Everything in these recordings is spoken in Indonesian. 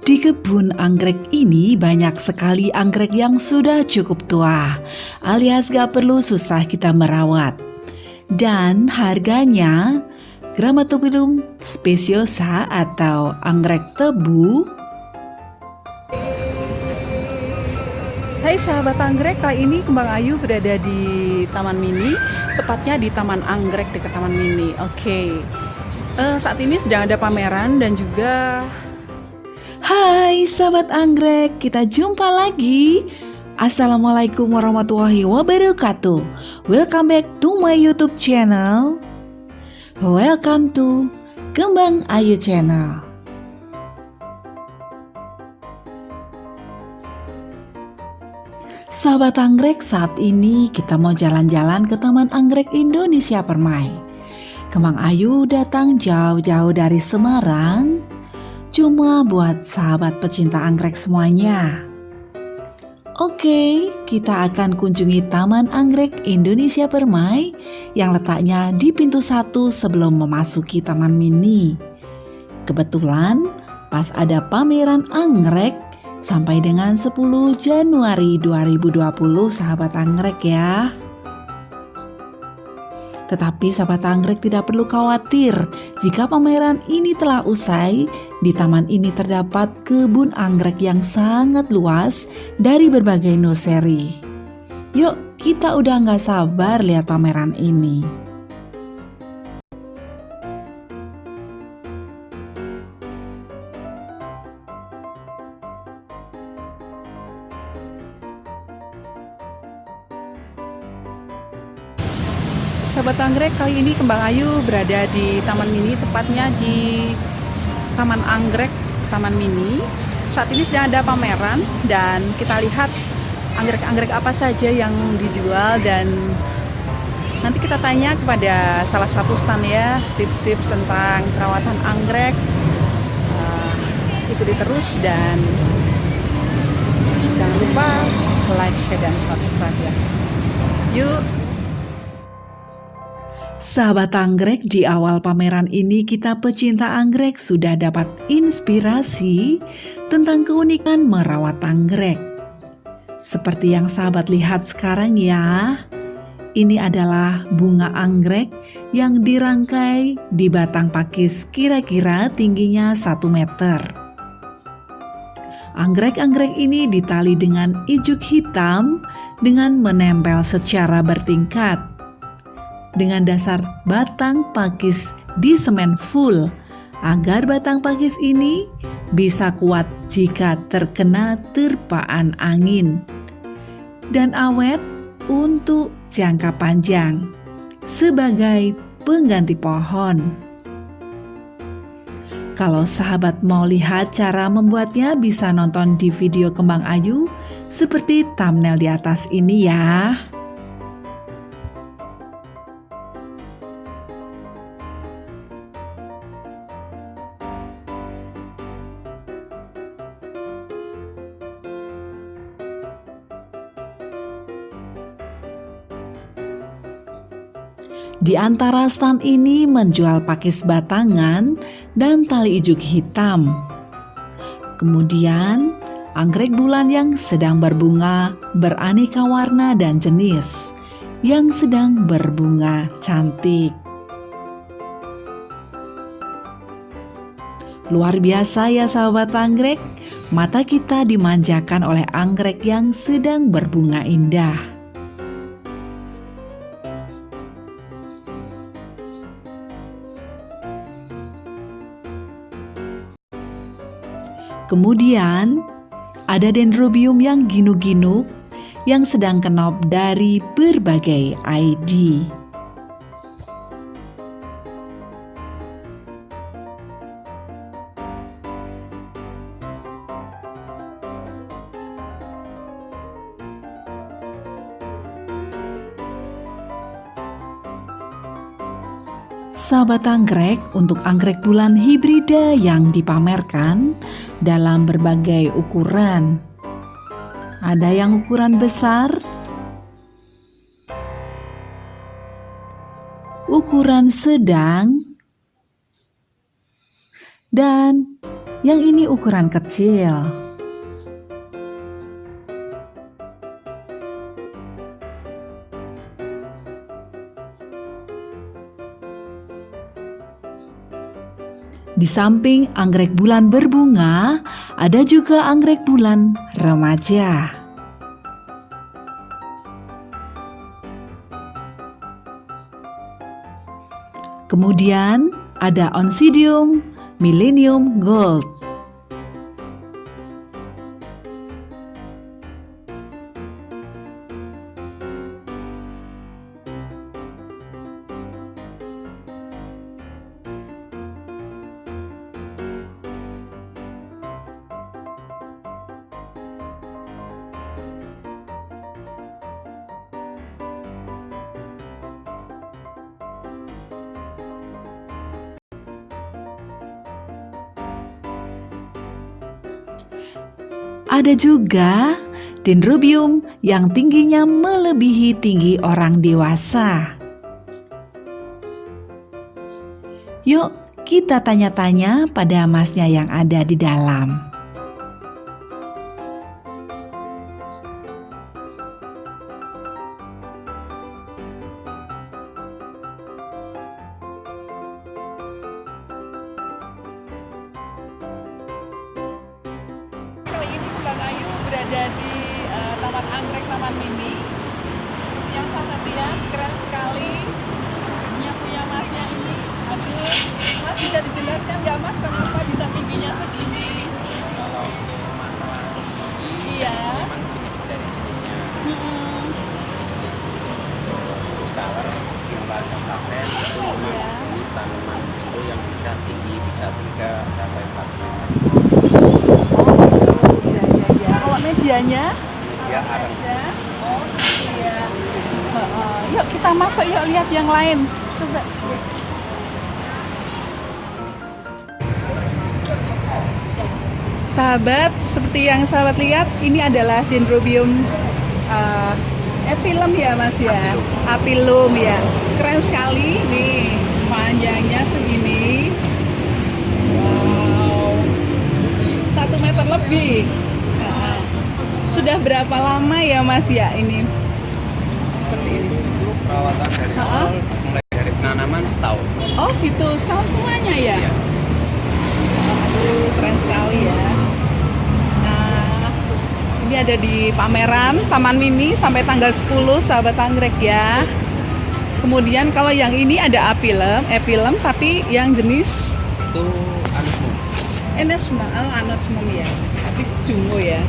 Di kebun anggrek ini banyak sekali anggrek yang sudah cukup tua, alias gak perlu susah kita merawat. Dan harganya, Grammatophyllum speciosa atau anggrek tebu. Hai sahabat anggrek, kali ini Kembang Ayu berada di Taman Mini, tepatnya di Taman Anggrek dekat Taman Mini. Saat ini sedang ada pameran dan juga... Hai sahabat anggrek, kita jumpa lagi. Assalamualaikum warahmatullahi wabarakatuh. Welcome back to my YouTube channel. Welcome to Kembang Ayu channel. Sahabat anggrek, saat ini kita mau jalan-jalan ke Taman Anggrek Indonesia Permai. Kembang Ayu datang jauh-jauh dari Semarang, cuma buat sahabat pecinta anggrek semuanya. Oke, kita akan kunjungi Taman Anggrek Indonesia Permai yang letaknya di pintu 1 sebelum memasuki Taman Mini. Kebetulan pas ada pameran anggrek sampai dengan 10 Januari 2020 sahabat anggrek ya. Tetapi sahabat anggrek tidak perlu khawatir, jika pameran ini telah usai, di taman ini terdapat kebun anggrek yang sangat luas dari berbagai nursery. Yuk, kita udah gak sabar lihat pameran ini. Sahabat anggrek, kali ini Kembang Ayu berada di Taman Mini, tepatnya di Taman Anggrek Taman Mini. Saat ini sedang ada pameran dan kita lihat anggrek-anggrek apa saja yang dijual, dan nanti kita tanya kepada salah satu stand ya, tips-tips tentang perawatan anggrek. Ikuti terus dan jangan lupa like, share, dan subscribe ya. Yuk! Sahabat anggrek, di awal pameran ini kita pecinta anggrek sudah dapat inspirasi tentang keunikan merawat anggrek. Seperti yang sahabat lihat sekarang ya, ini adalah bunga anggrek yang dirangkai di batang pakis kira-kira tingginya 1 meter. Anggrek-anggrek ini ditali dengan ijuk hitam dengan menempel secara bertingkat. Dengan dasar batang pakis di semen full, agar batang pakis ini bisa kuat jika terkena terpaan angin dan awet untuk jangka panjang sebagai pengganti pohon. Kalau sahabat mau lihat cara membuatnya, bisa nonton di video Kembang Ayu seperti thumbnail di atas ini ya. Di antara stand ini menjual pakis batangan dan tali ijuk hitam. Kemudian, anggrek bulan yang sedang berbunga beraneka warna dan jenis, yang sedang berbunga cantik. Luar biasa ya sahabat anggrek, mata kita dimanjakan oleh anggrek yang sedang berbunga indah. Kemudian ada dendrobium yang ginuk-ginuk yang sedang kenop dari berbagai ID. Sahabat anggrek, untuk anggrek bulan hibrida yang dipamerkan dalam berbagai ukuran. Ada yang ukuran besar, ukuran sedang, dan Yang ini ukuran kecil. Di samping anggrek bulan berbunga, ada juga anggrek bulan remaja. Kemudian ada Oncidium Millennium Gold. Ada juga Dendrobium yang tingginya melebihi tinggi orang dewasa. Yuk, kita tanya-tanya pada masnya yang ada di dalam. Kali ini Mbak Ayu berada di Taman Anggrek Taman Mini. Seperti yang sahabat lihat, keren sekali. Punya masnya ini. Aduh, Mas bisa dijelaskan nggak Mas kenapa bisa tingginya segini? Kalau untuk masalah tinggi, Iya. memang jenis dari jenisnya. Terus color yang bahasa kafe itu memang Iya. jenis tanaman itu yang bisa tinggi, bisa 3 sampai 4 meter. Iya. Kalau medianya? Ya ada. Oh, iya. Yuk kita masuk, yuk lihat yang lain. Coba. Sahabat, seperti yang sahabat lihat, ini adalah Dendrobium epilum ya Mas ya? Apilum ya. Keren sekali nih, panjangnya segini. Wow, 1 meter lebih. Sudah berapa lama ya Mas ya ini? Seperti ini. Itu perawatan dari awal, mulai dari penanaman setahun. Oh gitu, setahun semuanya ya? Iya. Aduh, keren sekali ya. Nah, ini ada di pameran Taman Mini sampai tanggal 10 sahabat anggrek ya. Kemudian kalau yang ini ada epilum tapi yang jenis Itu anusmum. anosmum ya. Tapi jungo ya.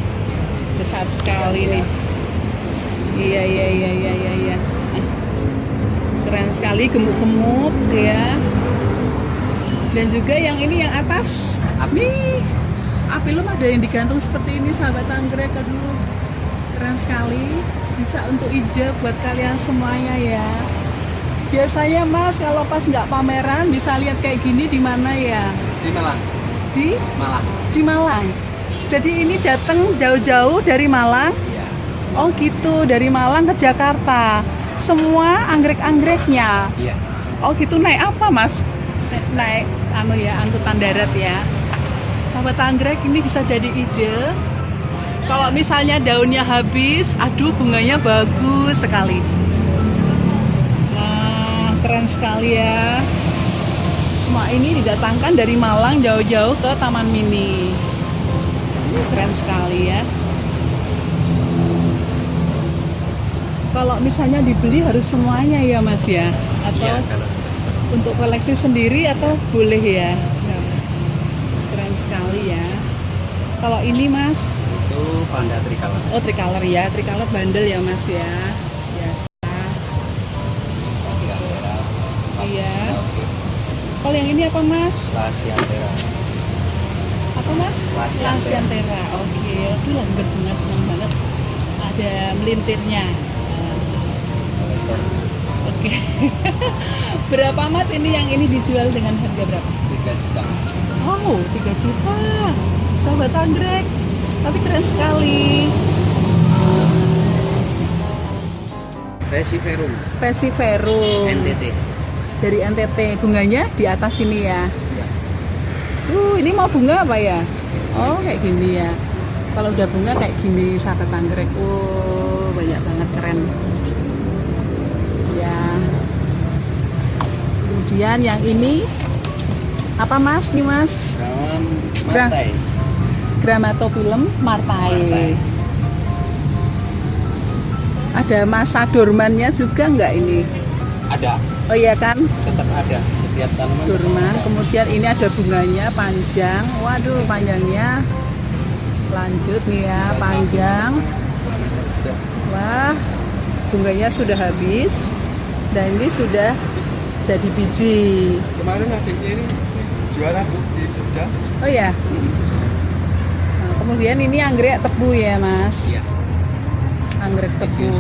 Besar sekali nih. Iya. Keren sekali, gemuk-gemuk ya. Dan juga yang ini yang atas. Nih, apilum ada yang digantung seperti ini sahabat anggrek. Aduh, keren sekali. Bisa untuk ide buat kalian semuanya ya. Biasanya Mas kalau pas nggak pameran bisa lihat kayak gini di mana ya? Di Malang. Di Malang. di Malang. Jadi ini datang jauh-jauh dari Malang. Iya. Oh gitu, dari Malang ke Jakarta. Semua anggrek-anggreknya. Iya. Oh gitu, naik apa Mas? Naik angkutan darat ya. Sahabat anggrek, ini bisa jadi ide. Kalau misalnya daunnya habis, aduh bunganya bagus sekali. Nah, keren sekali ya. Semua ini didatangkan dari Malang jauh-jauh ke Taman Mini. Keren sekali ya. Kalau misalnya dibeli harus semuanya ya Mas ya? Atau Iya, kalau untuk koleksi sendiri atau boleh ya? Keren sekali ya. Kalau ini Mas? itu panda tricolor. Oh tricolor ya, tricolor bandel ya Mas ya. Biasa. Lasiantera. Iya. Oke. Kalau yang ini apa Mas? Lasiantera. Apa Mas? Lasiantera. Lasiantera. Oke, itu lagi berbunga senang banget. Ada melintirnya. Oke. Berapa Mas ini yang ini dijual dengan harga berapa? 3 juta. Oh, 3 juta. Sahabat anggrek. Tapi keren sekali. Vesiferum. Vesiferum. NTT. Dari NTT. Bunganya di atas ini ya. Iya. Ini Ini mau bunga apa ya? Oh, kayak gini ya. Kalau udah bunga kayak gini, sahabat anggrek. Oh, banyak banget, keren. Ya. Kemudian yang ini apa Mas? Ini Mas? Martai. Gramatophyllum martai. Martai. Ada masa dormannya juga nggak ini? Ada, Oh iya kan? tetap ada. Setiap tanaman Dorman. ada. Kemudian ini ada bunganya panjang. Waduh, panjangnya. Lanjut nih ya, panjang. Wah, bunganya sudah habis. Dan ini sudah jadi biji. Kemarin adiknya ini juara Bu di Jogja. Oh ya. Nah, kemudian ini anggrek tebu ya, Mas. Iya. Anggrek tebu.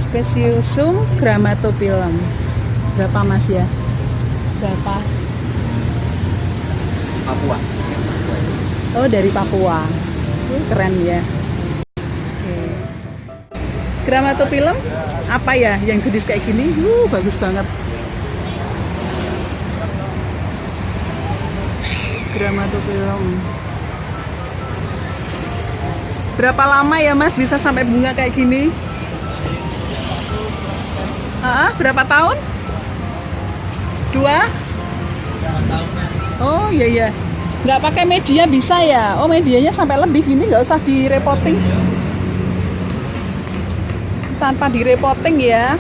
Speciosum gramatophyllum. Berapa Mas ya? Berapa? Papua. Oh, dari Papua. Keren ya. Oke. Gramatophyllum apa ya yang jenis kayak gini? Bagus banget. Gramatophyllum. Berapa lama ya Mas bisa sampai bunga kayak gini? Berapa tahun? 2? Oh iya iya. Nggak pakai media bisa ya? Oh medianya sampai lebih gini, nggak usah direpoting. Tanpa direpoting ya.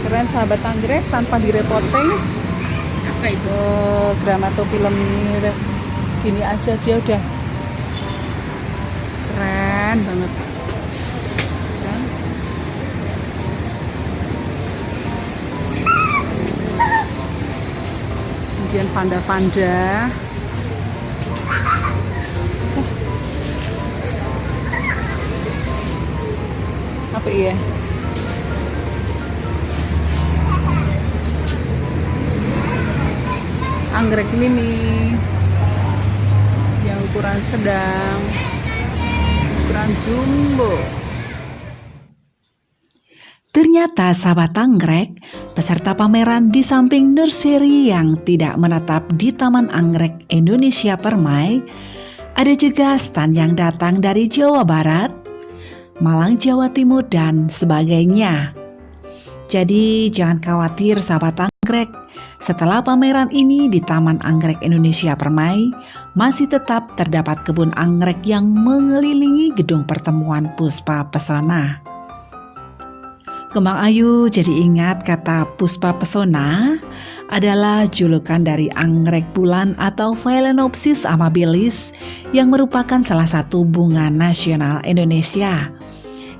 Keren sahabat anggrek, tanpa direpoting. Apa itu? Oh, Gramatophyllum ini gini aja dia udah keren banget. Kan? Kemudian panda-panda. Apa iya? Anggrek mini yang ukuran sedang, ukuran jumbo. Ternyata sahabat anggrek, peserta pameran di samping nursery yang tidak menetap di Taman Anggrek Indonesia Permai, ada juga stand yang datang dari Jawa Barat, Malang, Jawa Timur, dan sebagainya. Jadi jangan khawatir sahabat anggrek, setelah pameran ini di Taman Anggrek Indonesia Permai, masih tetap terdapat kebun anggrek yang mengelilingi gedung pertemuan Puspa Pesona. Kembang ayu jadi ingat kata Puspa Pesona adalah julukan dari anggrek bulan atau Phalaenopsis amabilis yang merupakan salah satu bunga nasional Indonesia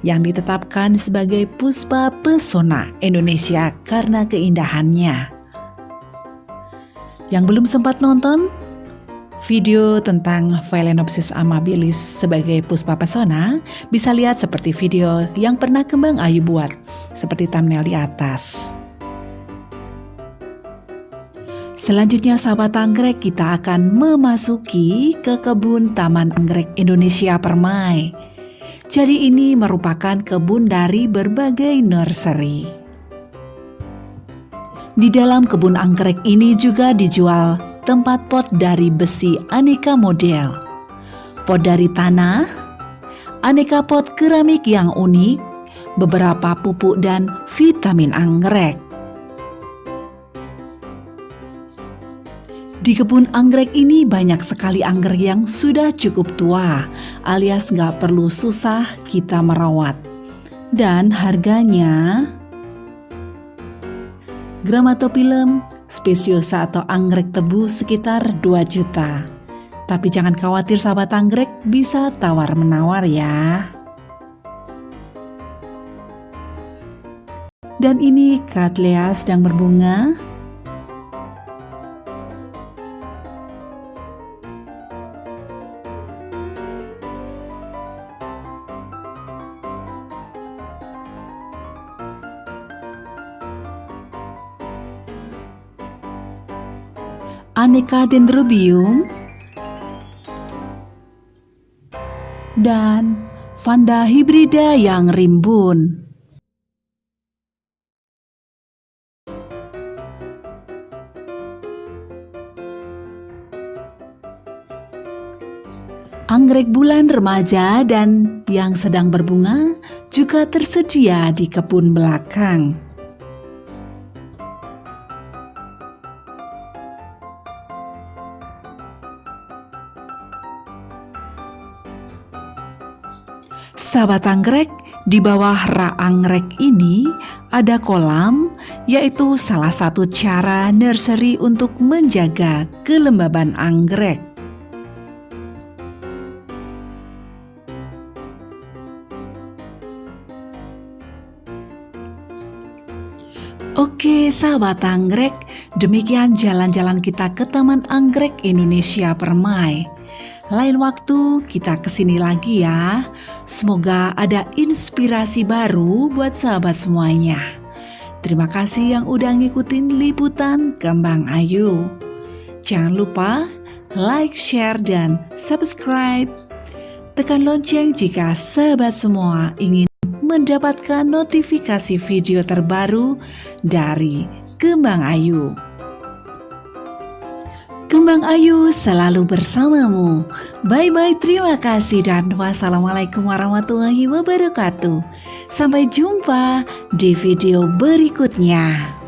yang ditetapkan sebagai Puspa Pesona Indonesia karena keindahannya. Yang belum sempat nonton video tentang Phalaenopsis amabilis sebagai Puspa Pesona, bisa lihat seperti video yang pernah Kembang Ayu buat, seperti thumbnail di atas. Selanjutnya sahabat anggrek, kita akan memasuki ke kebun Taman Anggrek Indonesia Permai. Jadi ini merupakan kebun dari berbagai nursery. Di dalam kebun anggrek ini juga dijual tempat pot dari besi aneka model, pot dari tanah, aneka pot keramik yang unik, beberapa pupuk dan vitamin anggrek. Di kebun anggrek ini banyak sekali anggrek yang sudah cukup tua, alias nggak perlu susah kita merawat. Dan harganya, Gramatophyllum speciosa atau anggrek tebu sekitar 2 juta. Tapi jangan khawatir sahabat anggrek, bisa tawar-menawar ya. Dan ini Cattleya sedang berbunga. Aneka dendrobium dan Vanda hibrida yang rimbun. Anggrek bulan remaja dan yang sedang berbunga juga tersedia di kebun belakang. Sahabat anggrek, di bawah rak anggrek ini ada kolam, yaitu salah satu cara nursery untuk menjaga kelembaban anggrek. Oke sahabat anggrek, demikian jalan-jalan kita ke Taman Anggrek Indonesia Permai. Lain waktu kita kesini lagi ya. Semoga ada inspirasi baru buat sahabat semuanya. Terima kasih yang udah ngikutin liputan Kembang Ayu. Jangan lupa like, share, dan subscribe. Tekan lonceng jika sahabat semua ingin mendapatkan notifikasi video terbaru dari Kembang Ayu. Kembang Ayu selalu bersamamu. Bye-bye, terima kasih dan wassalamualaikum warahmatullahi wabarakatuh. Sampai jumpa di video berikutnya.